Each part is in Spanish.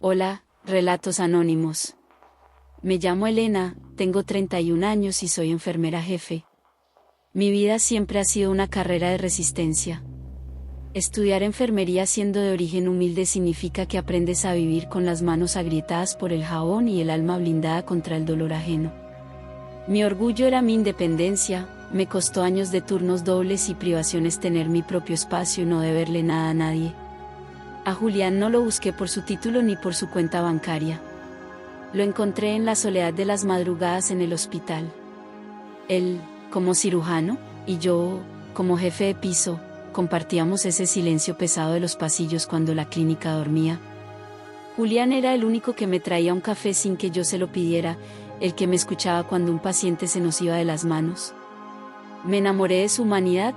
Hola, Relatos Anónimos. Me llamo Elena, tengo 31 años y soy enfermera jefe. Mi vida siempre ha sido una carrera de resistencia. Estudiar enfermería siendo de origen humilde significa que aprendes a vivir con las manos agrietadas por el jabón y el alma blindada contra el dolor ajeno. Mi orgullo era mi independencia, me costó años de turnos dobles y privaciones tener mi propio espacio y no deberle nada a nadie. A Julián no lo busqué por su título ni por su cuenta bancaria. Lo encontré en la soledad de las madrugadas en el hospital. Él, como cirujano, y yo, como jefe de piso, compartíamos ese silencio pesado de los pasillos cuando la clínica dormía. Julián era el único que me traía un café sin que yo se lo pidiera, el que me escuchaba cuando un paciente se nos iba de las manos. Me enamoré de su humanidad,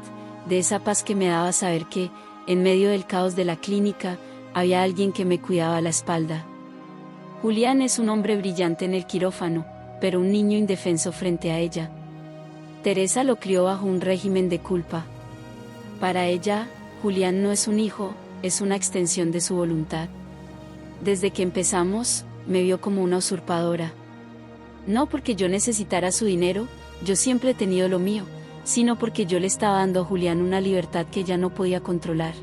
de esa paz que me daba saber que, en medio del caos de la clínica, había alguien que me cuidaba la espalda. Julián es un hombre brillante en el quirófano, pero un niño indefenso frente a ella. Teresa lo crió bajo un régimen de culpa. Para ella, Julián no es un hijo, es una extensión de su voluntad. Desde que empezamos, me vio como una usurpadora. No porque yo necesitara su dinero, yo siempre he tenido lo mío, sino porque yo le estaba dando a Julián una libertad que ella no podía controlar.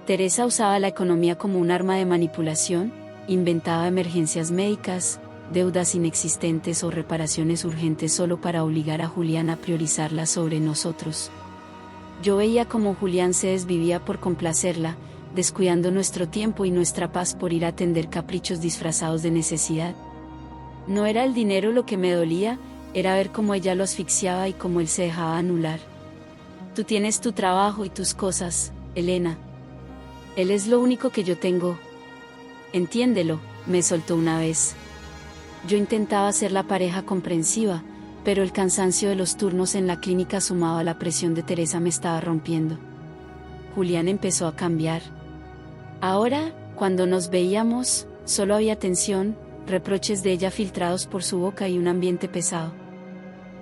Teresa usaba la economía como un arma de manipulación, inventaba emergencias médicas, deudas inexistentes o reparaciones urgentes solo para obligar a Julián a priorizarlas sobre nosotros. Yo veía cómo Julián se desvivía por complacerla, descuidando nuestro tiempo y nuestra paz por ir a atender caprichos disfrazados de necesidad. No era el dinero lo que me dolía, era ver cómo ella lo asfixiaba y cómo él se dejaba anular. Tú tienes tu trabajo y tus cosas, Elena. Él es lo único que yo tengo. Entiéndelo, me soltó una vez. Yo intentaba ser la pareja comprensiva, pero el cansancio de los turnos en la clínica sumado a la presión de Teresa me estaba rompiendo. Julián empezó a cambiar. Ahora, cuando nos veíamos, solo había tensión, reproches de ella filtrados por su boca y un ambiente pesado.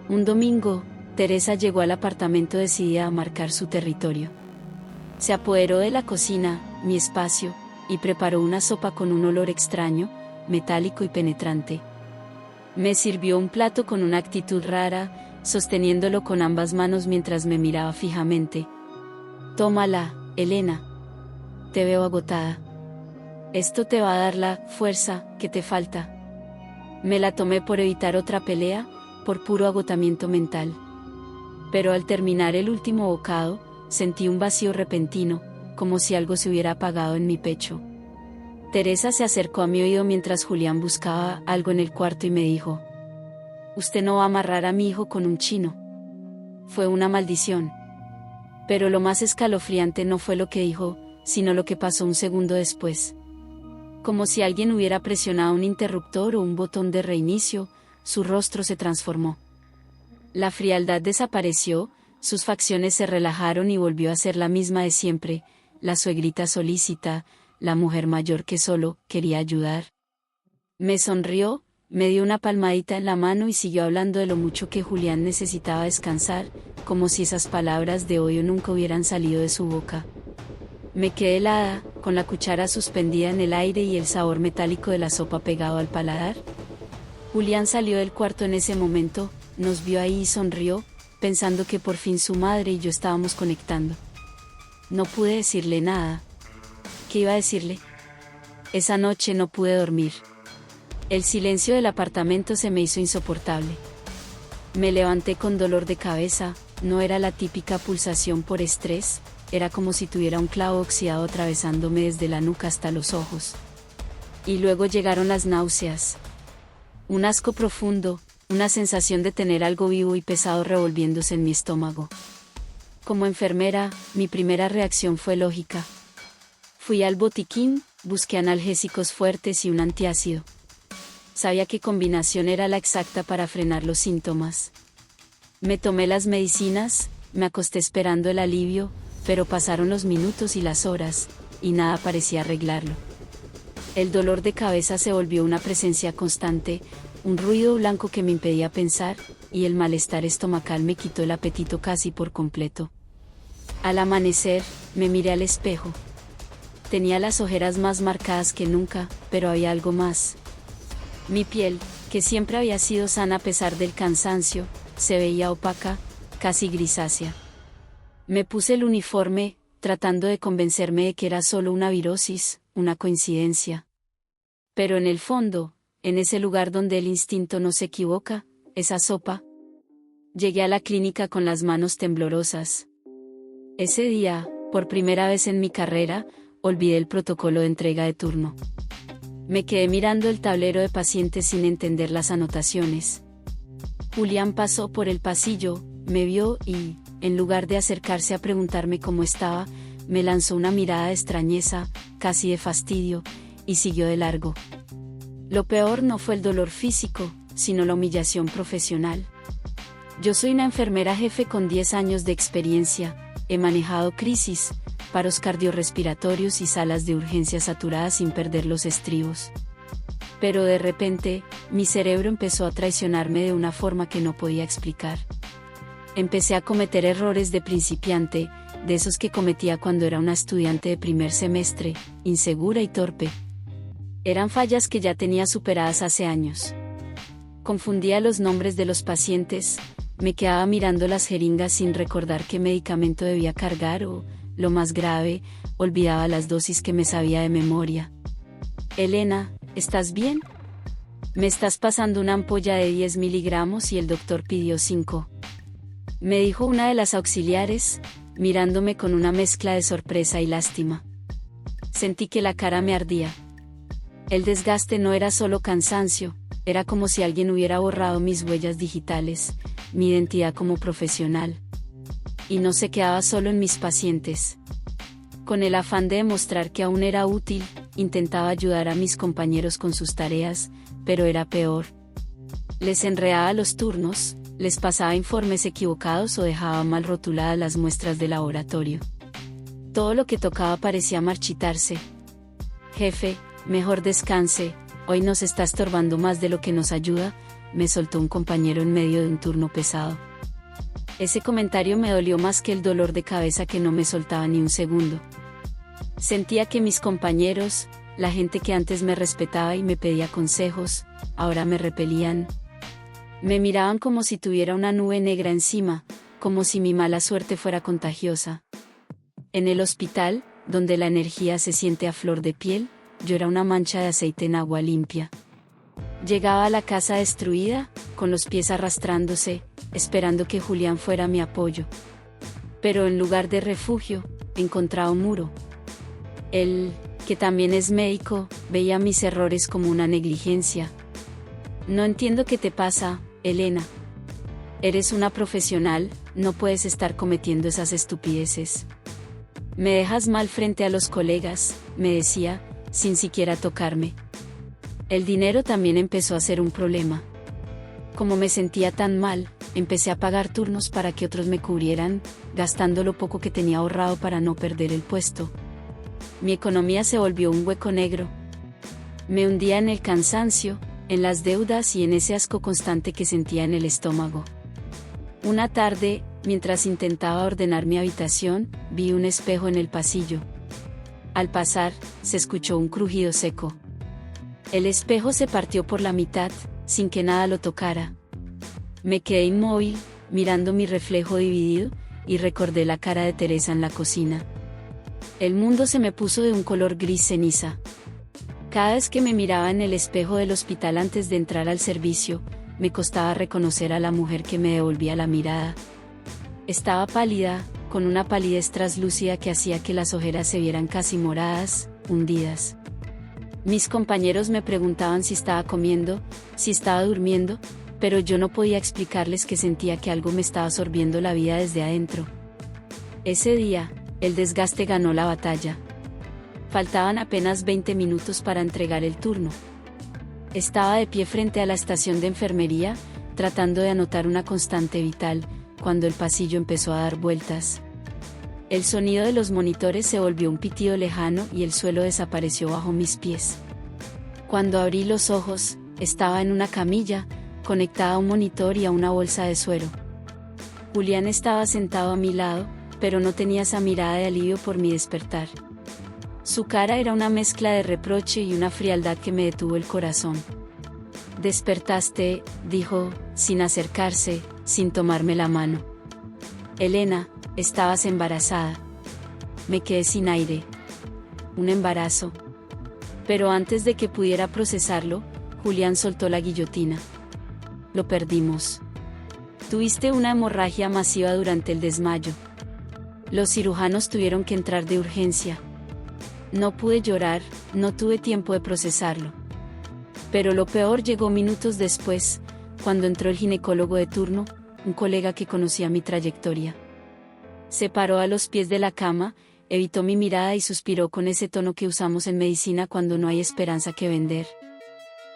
Un domingo, Teresa llegó al apartamento decidida a marcar su territorio. Se apoderó de la cocina, mi espacio, y preparó una sopa con un olor extraño, metálico y penetrante. Me sirvió un plato con una actitud rara, sosteniéndolo con ambas manos mientras me miraba fijamente. Tómala, Elena. Te veo agotada. Esto te va a dar la fuerza que te falta. Me la tomé por evitar otra pelea, por puro agotamiento mental. Pero al terminar el último bocado, sentí un vacío repentino, como si algo se hubiera apagado en mi pecho. Teresa se acercó a mi oído mientras Julián buscaba algo en el cuarto y me dijo: «Usted no va a amarrar a mi hijo con un chino». Fue una maldición. Pero lo más escalofriante no fue lo que dijo, sino lo que pasó un segundo después. Como si alguien hubiera presionado un interruptor o un botón de reinicio, su rostro se transformó. La frialdad desapareció, sus facciones se relajaron y volvió a ser la misma de siempre, la suegrita solícita, la mujer mayor que solo quería ayudar. Me sonrió, me dio una palmadita en la mano y siguió hablando de lo mucho que Julián necesitaba descansar, como si esas palabras de odio nunca hubieran salido de su boca. Me quedé helada, con la cuchara suspendida en el aire y el sabor metálico de la sopa pegado al paladar. Julián salió del cuarto en ese momento, nos vio ahí y sonrió, pensando que por fin su madre y yo estábamos conectando. No pude decirle nada. ¿Qué iba a decirle? Esa noche no pude dormir. El silencio del apartamento se me hizo insoportable. Me levanté con dolor de cabeza, no era la típica pulsación por estrés, era como si tuviera un clavo oxidado atravesándome desde la nuca hasta los ojos. Y luego llegaron las náuseas. Un asco profundo, una sensación de tener algo vivo y pesado revolviéndose en mi estómago. Como enfermera, mi primera reacción fue lógica. Fui al botiquín, busqué analgésicos fuertes y un antiácido. Sabía qué combinación era la exacta para frenar los síntomas. Me tomé las medicinas, me acosté esperando el alivio, pero pasaron los minutos y las horas, y nada parecía arreglarlo. El dolor de cabeza se volvió una presencia constante, un ruido blanco que me impedía pensar, y el malestar estomacal me quitó el apetito casi por completo. Al amanecer, me miré al espejo. Tenía las ojeras más marcadas que nunca, pero había algo más. Mi piel, que siempre había sido sana a pesar del cansancio, se veía opaca, casi grisácea. Me puse el uniforme, tratando de convencerme de que era solo una virosis, una coincidencia. Pero en el fondo, en ese lugar donde el instinto no se equivoca, esa sopa. Llegué a la clínica con las manos temblorosas. Ese día, por primera vez en mi carrera, olvidé el protocolo de entrega de turno. Me quedé mirando el tablero de pacientes sin entender las anotaciones. Julián pasó por el pasillo, me vio y, en lugar de acercarse a preguntarme cómo estaba, me lanzó una mirada de extrañeza, casi de fastidio, y siguió de largo. Lo peor no fue el dolor físico, sino la humillación profesional. Yo soy una enfermera jefe con 10 años de experiencia, he manejado crisis, paros cardiorrespiratorios y salas de urgencia saturadas sin perder los estribos. Pero de repente, mi cerebro empezó a traicionarme de una forma que no podía explicar. Empecé a cometer errores de principiante, de esos que cometía cuando era una estudiante de primer semestre, insegura y torpe. Eran fallas que ya tenía superadas hace años. Confundía los nombres de los pacientes, me quedaba mirando las jeringas sin recordar qué medicamento debía cargar o, lo más grave, olvidaba las dosis que me sabía de memoria. Elena, ¿estás bien? Me estás pasando una ampolla de 10 miligramos y el doctor pidió 5. Me dijo una de las auxiliares, mirándome con una mezcla de sorpresa y lástima. Sentí que la cara me ardía. El desgaste no era solo cansancio, era como si alguien hubiera borrado mis huellas digitales, mi identidad como profesional. Y no se quedaba solo en mis pacientes. Con el afán de demostrar que aún era útil, intentaba ayudar a mis compañeros con sus tareas, pero era peor. Les enredaba los turnos, les pasaba informes equivocados o dejaba mal rotuladas las muestras de laboratorio. Todo lo que tocaba parecía marchitarse. Jefe, mejor descanse, hoy nos está estorbando más de lo que nos ayuda, me soltó un compañero en medio de un turno pesado. Ese comentario me dolió más que el dolor de cabeza que no me soltaba ni un segundo. Sentía que mis compañeros, la gente que antes me respetaba y me pedía consejos, ahora me repelían. Me miraban como si tuviera una nube negra encima, como si mi mala suerte fuera contagiosa. En el hospital, donde la energía se siente a flor de piel, yo era una mancha de aceite en agua limpia. Llegaba a la casa destruida, con los pies arrastrándose, esperando que Julián fuera mi apoyo. Pero en lugar de refugio, encontraba un muro. Él, que también es médico, veía mis errores como una negligencia. No entiendo qué te pasa, Elena. Eres una profesional, no puedes estar cometiendo esas estupideces. Me dejas mal frente a los colegas, me decía, sin siquiera tocarme. El dinero también empezó a ser un problema. Como me sentía tan mal, empecé a pagar turnos para que otros me cubrieran, gastando lo poco que tenía ahorrado para no perder el puesto. Mi economía se volvió un hueco negro. Me hundía en el cansancio, en las deudas y en ese asco constante que sentía en el estómago. Una tarde, mientras intentaba ordenar mi habitación, vi un espejo en el pasillo. Al pasar, se escuchó un crujido seco. El espejo se partió por la mitad, sin que nada lo tocara. Me quedé inmóvil, mirando mi reflejo dividido, y recordé la cara de Teresa en la cocina. El mundo se me puso de un color gris ceniza. Cada vez que me miraba en el espejo del hospital antes de entrar al servicio, me costaba reconocer a la mujer que me devolvía la mirada. Estaba pálida, con una palidez traslúcida que hacía que las ojeras se vieran casi moradas, hundidas. Mis compañeros me preguntaban si estaba comiendo, si estaba durmiendo, pero yo no podía explicarles que sentía que algo me estaba absorbiendo la vida desde adentro. Ese día, el desgaste ganó la batalla. Faltaban apenas 20 minutos para entregar el turno. Estaba de pie frente a la estación de enfermería, tratando de anotar una constante vital, cuando el pasillo empezó a dar vueltas. El sonido de los monitores se volvió un pitido lejano y el suelo desapareció bajo mis pies. Cuando abrí los ojos, estaba en una camilla, conectada a un monitor y a una bolsa de suero. Julián estaba sentado a mi lado, pero no tenía esa mirada de alivio por mi despertar. Su cara era una mezcla de reproche y una frialdad que me detuvo el corazón. «Despertaste», dijo, sin acercarse, sin tomarme la mano. «Elena, estabas embarazada». Me quedé sin aire. ¿Un embarazo? Pero antes de que pudiera procesarlo, Julián soltó la guillotina. «Lo perdimos. Tuviste una hemorragia masiva durante el desmayo. Los cirujanos tuvieron que entrar de urgencia. No pude llorar, no tuve tiempo de procesarlo. Pero lo peor llegó minutos después, cuando entró el ginecólogo de turno, un colega que conocía mi trayectoria. Se paró a los pies de la cama, evitó mi mirada y suspiró con ese tono que usamos en medicina cuando no hay esperanza que vender.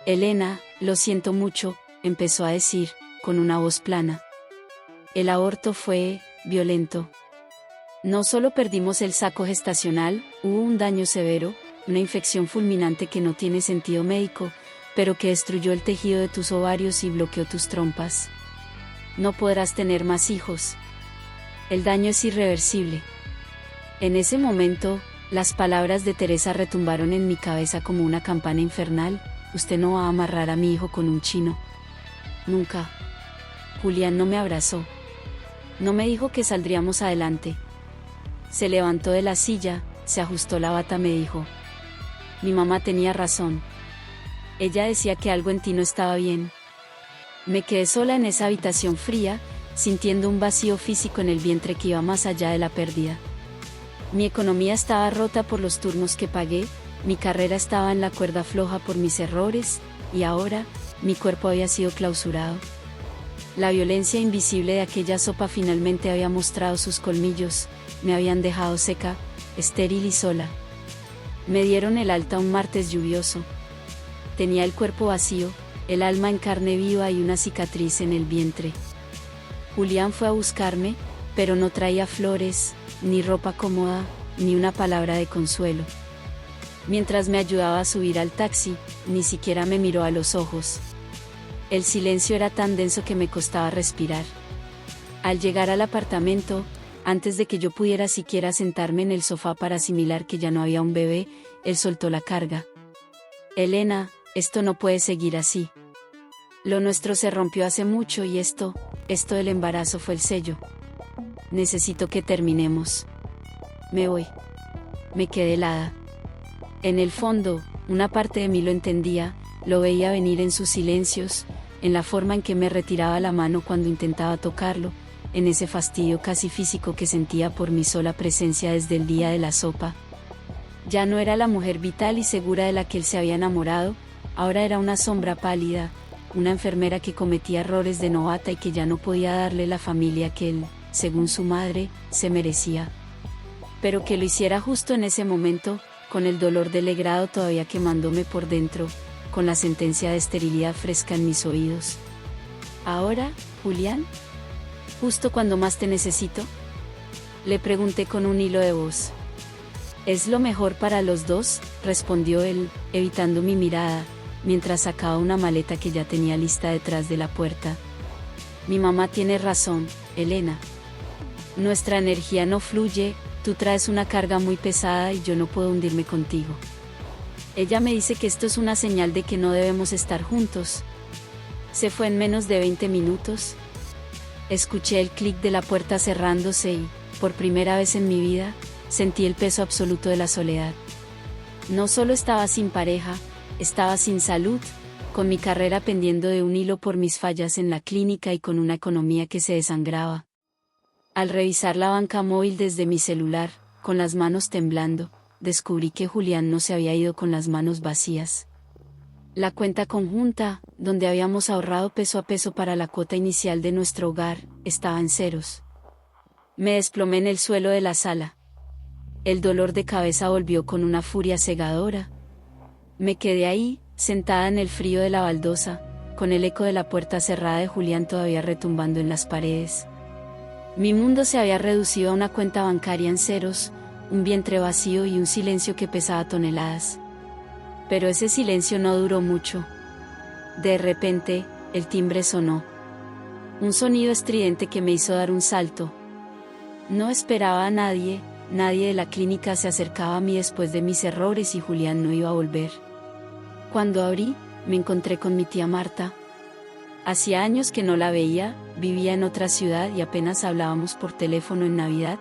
«Elena, lo siento mucho», empezó a decir, con una voz plana. «El aborto fue violento. No solo perdimos el saco gestacional, hubo un daño severo, una infección fulminante que no tiene sentido médico, pero que destruyó el tejido de tus ovarios y bloqueó tus trompas. No podrás tener más hijos. El daño es irreversible». En ese momento, las palabras de Teresa retumbaron en mi cabeza como una campana infernal: «Usted no va a amarrar a mi hijo con un chino. Nunca». Julián no me abrazó. No me dijo que saldríamos adelante. Se levantó de la silla, se ajustó la bata, me dijo: «Mi mamá tenía razón. Ella decía que algo en ti no estaba bien». Me quedé sola en esa habitación fría, sintiendo un vacío físico en el vientre que iba más allá de la pérdida. Mi economía estaba rota por los turnos que pagué, mi carrera estaba en la cuerda floja por mis errores, y ahora, mi cuerpo había sido clausurado. La violencia invisible de aquella sopa finalmente había mostrado sus colmillos, me habían dejado seca, estéril y sola. Me dieron el alta un martes lluvioso. Tenía el cuerpo vacío, el alma en carne viva y una cicatriz en el vientre. Julián fue a buscarme, pero no traía flores, ni ropa cómoda, ni una palabra de consuelo. Mientras me ayudaba a subir al taxi, ni siquiera me miró a los ojos. El silencio era tan denso que me costaba respirar. Al llegar al apartamento, antes de que yo pudiera siquiera sentarme en el sofá para asimilar que ya no había un bebé, él soltó la carga. «Elena, esto no puede seguir así. Lo nuestro se rompió hace mucho y esto del embarazo fue el sello. Necesito que terminemos. Me voy». Me quedé helada. En el fondo, una parte de mí lo entendía, lo veía venir en sus silencios, en la forma en que me retiraba la mano cuando intentaba tocarlo, en ese fastidio casi físico que sentía por mi sola presencia desde el día de la sopa. Ya no era la mujer vital y segura de la que él se había enamorado, ahora era una sombra pálida, una enfermera que cometía errores de novata y que ya no podía darle la familia que él, según su madre, se merecía. Pero que lo hiciera justo en ese momento, con el dolor del legrado todavía quemándome por dentro, con la sentencia de esterilidad fresca en mis oídos. «¿Ahora, Julián? ¿Justo cuando más te necesito?», le pregunté con un hilo de voz. «Es lo mejor para los dos», respondió él, evitando mi mirada, mientras sacaba una maleta que ya tenía lista detrás de la puerta. «Mi mamá tiene razón, Elena. Nuestra energía no fluye, tú traes una carga muy pesada y yo no puedo hundirme contigo. Ella me dice que esto es una señal de que no debemos estar juntos». Se fue en menos de 20 minutos. Escuché el clic de la puerta cerrándose y, por primera vez en mi vida, sentí el peso absoluto de la soledad. No solo estaba sin pareja, estaba sin salud, con mi carrera pendiendo de un hilo por mis fallas en la clínica y con una economía que se desangraba. Al revisar la banca móvil desde mi celular, con las manos temblando, descubrí que Julián no se había ido con las manos vacías. La cuenta conjunta, donde habíamos ahorrado peso a peso para la cuota inicial de nuestro hogar, estaba en ceros. Me desplomé en el suelo de la sala. El dolor de cabeza volvió con una furia cegadora. Me quedé ahí, sentada en el frío de la baldosa, con el eco de la puerta cerrada de Julián todavía retumbando en las paredes. Mi mundo se había reducido a una cuenta bancaria en ceros, un vientre vacío y un silencio que pesaba toneladas. Pero ese silencio no duró mucho. De repente, el timbre sonó. Un sonido estridente que me hizo dar un salto. No esperaba a nadie, nadie de la clínica se acercaba a mí después de mis errores y Julián no iba a volver. Cuando abrí, me encontré con mi tía Marta. Hacía años que no la veía, vivía en otra ciudad y apenas hablábamos por teléfono en Navidad.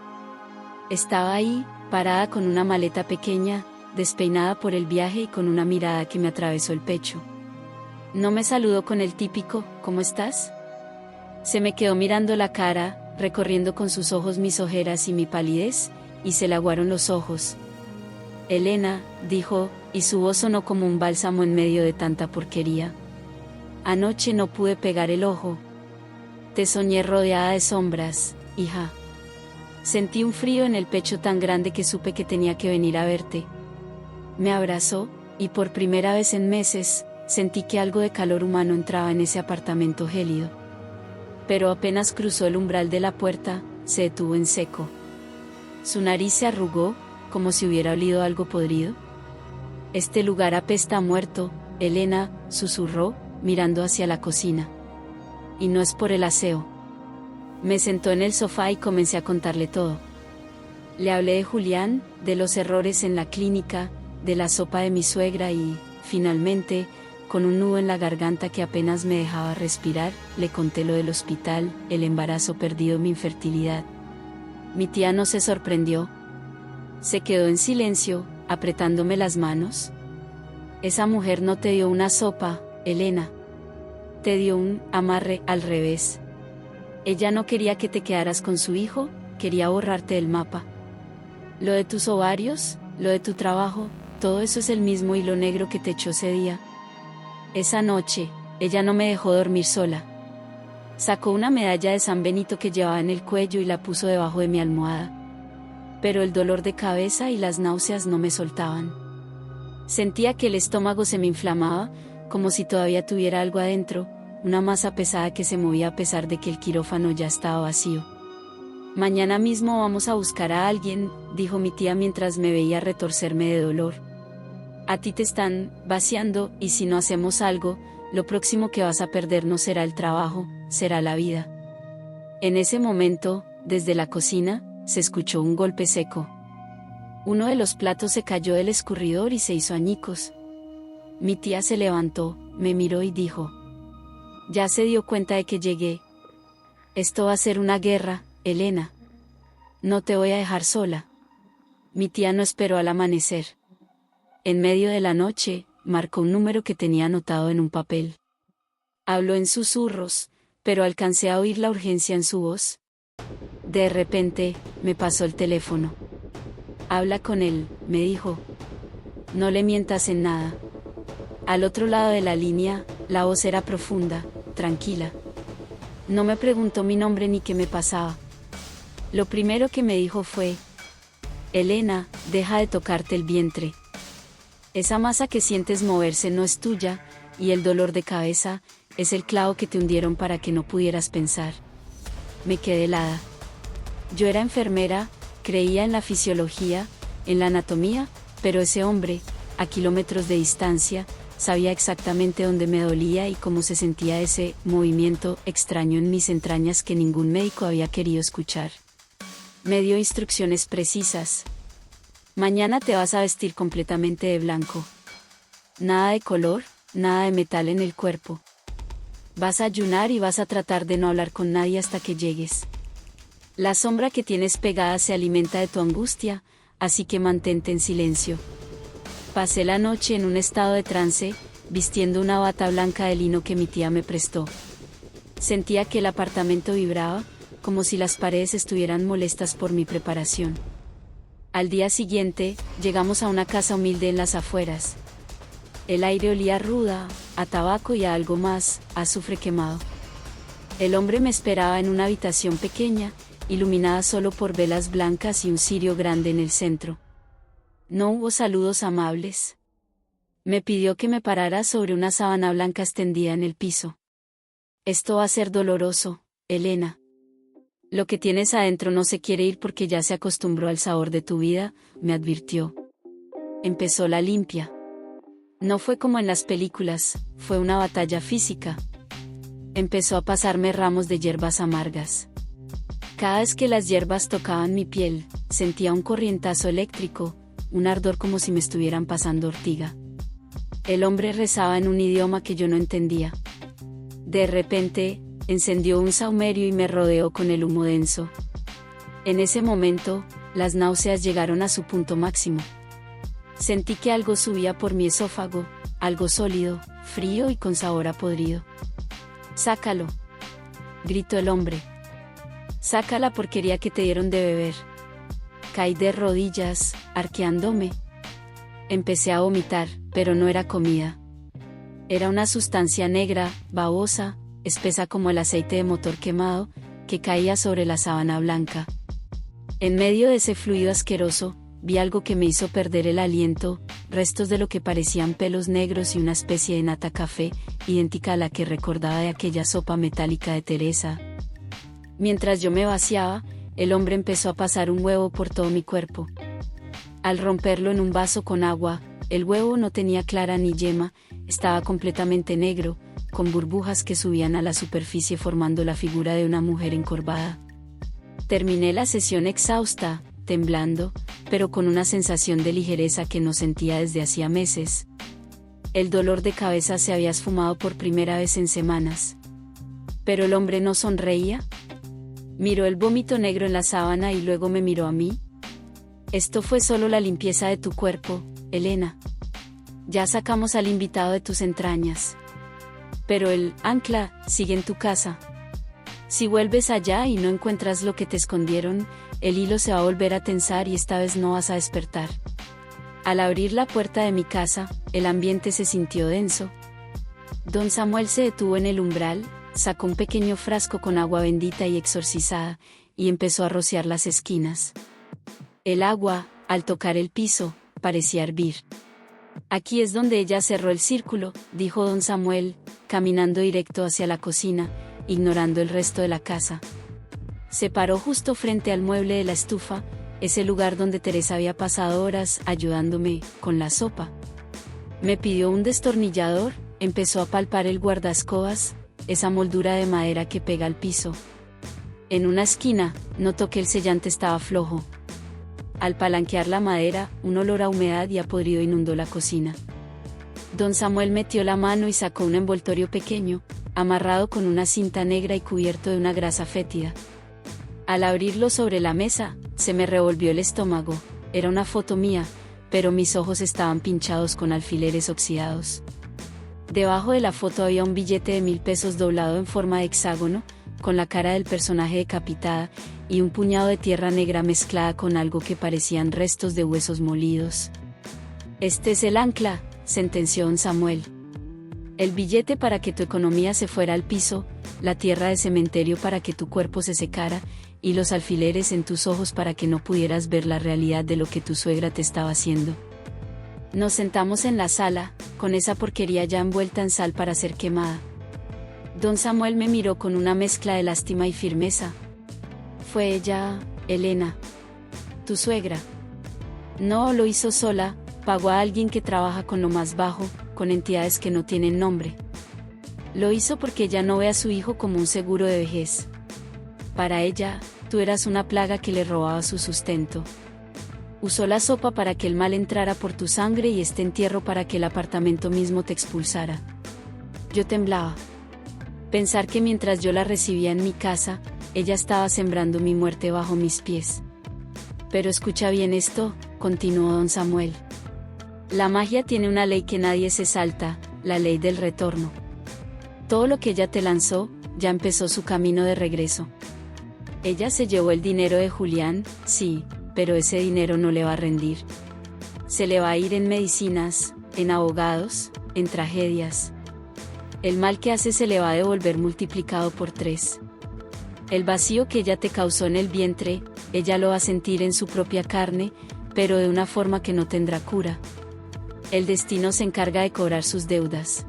Estaba ahí, parada con una maleta pequeña, despeinada por el viaje y con una mirada que me atravesó el pecho. No me saludó con el típico, ¿cómo estás? Se me quedó mirando la cara, recorriendo con sus ojos mis ojeras y mi palidez, y se le aguaron los ojos. Elena, dijo, y su voz sonó como un bálsamo en medio de tanta porquería. Anoche no pude pegar el ojo. Te soñé rodeada de sombras, hija. Sentí un frío en el pecho tan grande que supe que tenía que venir a verte. Me abrazó, y por primera vez en meses, sentí que algo de calor humano entraba en ese apartamento gélido. Pero apenas cruzó el umbral de la puerta, se detuvo en seco. Su nariz se arrugó, como si hubiera olido algo podrido. Este lugar apesta a muerto, Elena, susurró, mirando hacia la cocina. Y no es por el aseo. Me sentó en el sofá y comencé a contarle todo. Le hablé de Julián, de los errores en la clínica, de la sopa de mi suegra y, finalmente, con un nudo en la garganta que apenas me dejaba respirar, le conté lo del hospital, el embarazo perdido, mi infertilidad. Mi tía no se sorprendió. Se quedó en silencio, apretándome las manos. Esa mujer no te dio una sopa, Elena. Te dio un amarre al revés. Ella no quería que te quedaras con su hijo, quería borrarte del mapa. Lo de tus ovarios, lo de tu trabajo, todo eso es el mismo hilo negro que te echó ese día. Esa noche, ella no me dejó dormir sola. Sacó una medalla de San Benito que llevaba en el cuello y la puso debajo de mi almohada. Pero el dolor de cabeza y las náuseas no me soltaban. Sentía que el estómago se me inflamaba, como si todavía tuviera algo adentro, una masa pesada que se movía a pesar de que el quirófano ya estaba vacío. Mañana mismo vamos a buscar a alguien, dijo mi tía mientras me veía retorcerme de dolor. A ti te están vaciando, y si no hacemos algo, lo próximo que vas a perder no será el trabajo, será la vida. En ese momento, desde la cocina, se escuchó un golpe seco. Uno de los platos se cayó del escurridor y se hizo añicos. Mi tía se levantó, me miró y dijo: ya se dio cuenta de que llegué. Esto va a ser una guerra, Elena. No te voy a dejar sola. Mi tía no esperó al amanecer. En medio de la noche, marcó un número que tenía anotado en un papel. Habló en susurros, pero alcancé a oír la urgencia en su voz. De repente, me pasó el teléfono. Habla con él, me dijo. No le mientas en nada. Al otro lado de la línea, la voz era profunda, tranquila. No me preguntó mi nombre ni qué me pasaba. Lo primero que me dijo fue: Elena, deja de tocarte el vientre. Esa masa que sientes moverse no es tuya, y el dolor de cabeza es el clavo que te hundieron para que no pudieras pensar. Me quedé helada. Yo era enfermera, creía en la fisiología, en la anatomía, pero ese hombre, a kilómetros de distancia, sabía exactamente dónde me dolía y cómo se sentía ese movimiento extraño en mis entrañas que ningún médico había querido escuchar. Me dio instrucciones precisas. Mañana te vas a vestir completamente de blanco. Nada de color, nada de metal en el cuerpo. Vas a ayunar y vas a tratar de no hablar con nadie hasta que llegues. La sombra que tienes pegada se alimenta de tu angustia, así que mantente en silencio. Pasé la noche en un estado de trance, vistiendo una bata blanca de lino que mi tía me prestó. Sentía que el apartamento vibraba, como si las paredes estuvieran molestas por mi preparación. Al día siguiente, llegamos a una casa humilde en las afueras. El aire olía a ruda, a tabaco y a algo más, a azufre quemado. El hombre me esperaba en una habitación pequeña, iluminada solo por velas blancas y un cirio grande en el centro. No hubo saludos amables. Me pidió que me parara sobre una sábana blanca extendida en el piso. Esto va a ser doloroso, Elena. Lo que tienes adentro no se quiere ir porque ya se acostumbró al sabor de tu vida, me advirtió. Empezó la limpia. No fue como en las películas, fue una batalla física. Empezó a pasarme ramos de hierbas amargas. Cada vez que las hierbas tocaban mi piel, sentía un corrientazo eléctrico, un ardor como si me estuvieran pasando ortiga. El hombre rezaba en un idioma que yo no entendía. De repente, encendió un saumerio y me rodeó con el humo denso. En ese momento, las náuseas llegaron a su punto máximo. Sentí que algo subía por mi esófago, algo sólido, frío y con sabor a podrido. «Sácalo», gritó el hombre. «Saca la porquería que te dieron de beber». Caí de rodillas, arqueándome. Empecé a vomitar, pero no era comida. Era una sustancia negra, babosa, espesa como el aceite de motor quemado, que caía sobre la sábana blanca. En medio de ese fluido asqueroso, vi algo que me hizo perder el aliento, restos de lo que parecían pelos negros y una especie de nata café, idéntica a la que recordaba de aquella sopa metálica de Teresa. Mientras yo me vaciaba, el hombre empezó a pasar un huevo por todo mi cuerpo. Al romperlo en un vaso con agua, el huevo no tenía clara ni yema, estaba completamente negro, con burbujas que subían a la superficie formando la figura de una mujer encorvada. Terminé la sesión exhausta, temblando, pero con una sensación de ligereza que no sentía desde hacía meses. El dolor de cabeza se había esfumado por primera vez en semanas. Pero el hombre no sonreía. Miró el vómito negro en la sábana y luego me miró a mí. «Esto fue solo la limpieza de tu cuerpo, Elena. Ya sacamos al invitado de tus entrañas. Pero el ancla sigue en tu casa. Si vuelves allá y no encuentras lo que te escondieron, el hilo se va a volver a tensar y esta vez no vas a despertar». Al abrir la puerta de mi casa, el ambiente se sintió denso. Don Samuel se detuvo en el umbral, sacó un pequeño frasco con agua bendita y exorcizada, y empezó a rociar las esquinas. El agua, al tocar el piso, parecía hervir. «Aquí es donde ella cerró el círculo», dijo don Samuel, caminando directo hacia la cocina, ignorando el resto de la casa. Se paró justo frente al mueble de la estufa, ese lugar donde Teresa había pasado horas ayudándome con la sopa. Me pidió un destornillador, empezó a palpar el guardaescobas, esa moldura de madera que pega al piso. En una esquina, notó que el sellante estaba flojo. Al palanquear la madera, un olor a humedad y a podrido inundó la cocina. Don Samuel metió la mano y sacó un envoltorio pequeño, amarrado con una cinta negra y cubierto de una grasa fétida. Al abrirlo sobre la mesa, se me revolvió el estómago. Era una foto mía, pero mis ojos estaban pinchados con alfileres oxidados. Debajo de la foto había un billete de 1000 pesos doblado en forma de hexágono, con la cara del personaje decapitada, y un puñado de tierra negra mezclada con algo que parecían restos de huesos molidos. «Este es el ancla», sentenció don Samuel. «El billete para que tu economía se fuera al piso, la tierra de cementerio para que tu cuerpo se secara, y los alfileres en tus ojos para que no pudieras ver la realidad de lo que tu suegra te estaba haciendo». Nos sentamos en la sala, con esa porquería ya envuelta en sal para ser quemada. Don Samuel me miró con una mezcla de lástima y firmeza. «Fue ella, Elena. Tu suegra. No lo hizo sola, pagó a alguien que trabaja con lo más bajo, con entidades que no tienen nombre. Lo hizo porque ella no ve a su hijo como un seguro de vejez. Para ella, tú eras una plaga que le robaba su sustento. Usó la sopa para que el mal entrara por tu sangre y este entierro para que el apartamento mismo te expulsara». Yo temblaba. Pensar que mientras yo la recibía en mi casa, ella estaba sembrando mi muerte bajo mis pies. «Pero escucha bien esto», continuó don Samuel. «La magia tiene una ley que nadie se salta, la ley del retorno. Todo lo que ella te lanzó, ya empezó su camino de regreso. Ella se llevó el dinero de Julián, sí, pero ese dinero no le va a rendir. Se le va a ir en medicinas, en abogados, en tragedias. El mal que hace se le va a devolver multiplicado por 3. El vacío que ella te causó en el vientre, ella lo va a sentir en su propia carne, pero de una forma que no tendrá cura. El destino se encarga de cobrar sus deudas».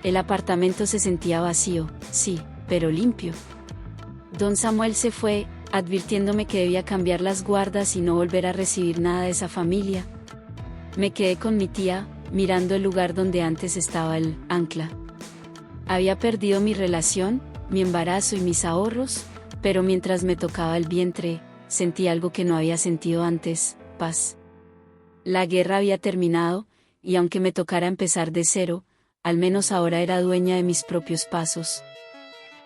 El apartamento se sentía vacío, sí, pero limpio. Don Samuel se fue, advirtiéndome que debía cambiar las guardas y no volver a recibir nada de esa familia. Me quedé con mi tía, mirando el lugar donde antes estaba el ancla. Había perdido mi relación, mi embarazo y mis ahorros, Pero mientras me tocaba el vientre, sentí algo que no había sentido antes: paz. La guerra había terminado, y aunque me tocara empezar de cero, al menos ahora era dueña de mis propios pasos.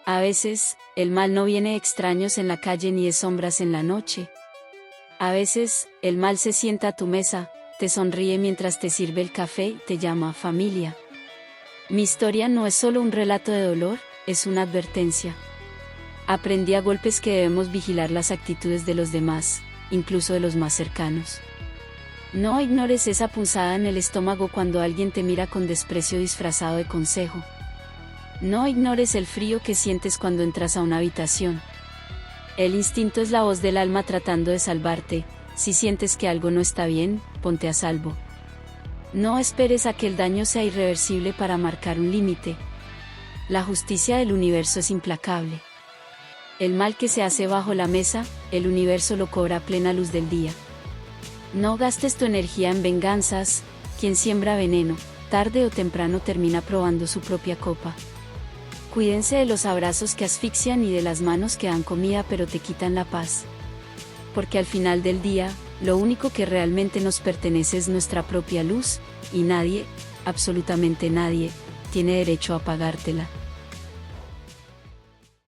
A veces, el mal no viene de extraños en la calle ni de sombras en la noche. A veces, el mal se sienta a tu mesa, te sonríe mientras te sirve el café y te llama familia. Mi historia no es solo un relato de dolor, es una advertencia. Aprendí a golpes que debemos vigilar las actitudes de los demás, incluso de los más cercanos. No ignores esa punzada en el estómago cuando alguien te mira con desprecio disfrazado de consejo. No ignores el frío que sientes cuando entras a una habitación. El instinto es la voz del alma tratando de salvarte. Si sientes que algo no está bien, ponte a salvo. No esperes a que el daño sea irreversible para marcar un límite. La justicia del universo es implacable. El mal que se hace bajo la mesa, el universo lo cobra a plena luz del día. No gastes tu energía en venganzas. Quien siembra veneno, tarde o temprano termina probando su propia copa. Cuídense de los abrazos que asfixian y de las manos que dan comida pero te quitan la paz. Porque al final del día, lo único que realmente nos pertenece es nuestra propia luz, y nadie, absolutamente nadie, tiene derecho a apagártela.